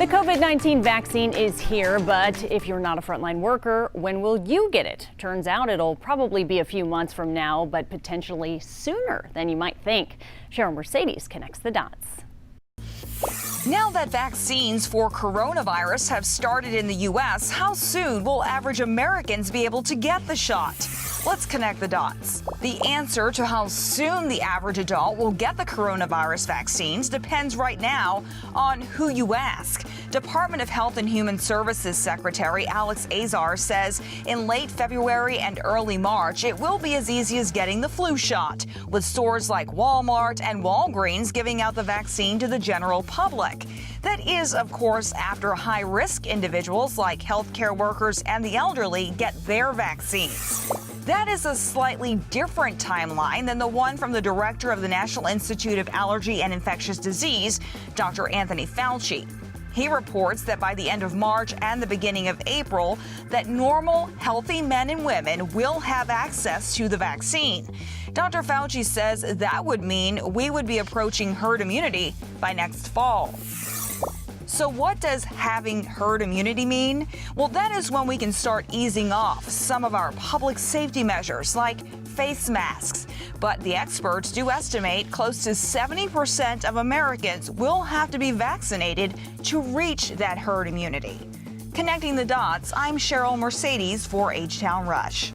The COVID-19 vaccine is here, but if you're not a frontline worker, when will you get it? Turns out it'll probably be a few months from now, but potentially sooner than you might think. Cheryl Mercedes connects the dots. Now that vaccines for coronavirus have started in the U.S., how soon will average Americans be able to get the shot? Let's connect the dots. The answer to how soon the average adult will get the coronavirus vaccines depends right now on who you ask. Department of Health and Human Services Secretary Alex Azar says in late February and early March, it will be as easy as getting the flu shot, with stores like Walmart and Walgreens giving out the vaccine to the general public. That is, of course, after high-risk individuals like healthcare workers and the elderly get their vaccines. That is a slightly different timeline than the one from the director of the National Institute of Allergy and Infectious Disease, Dr. Anthony Fauci. He reports that by the end of March and the beginning of April, that normal, healthy men and women will have access to the vaccine. Dr. Fauci says that would mean we would be approaching herd immunity by next fall. So what does having herd immunity mean? Well, that is when we can start easing off some of our public safety measures like face masks. But the experts do estimate close to 70% of Americans will have to be vaccinated to reach that herd immunity. Connecting the dots, I'm Cheryl Mercedes for H-Town Rush.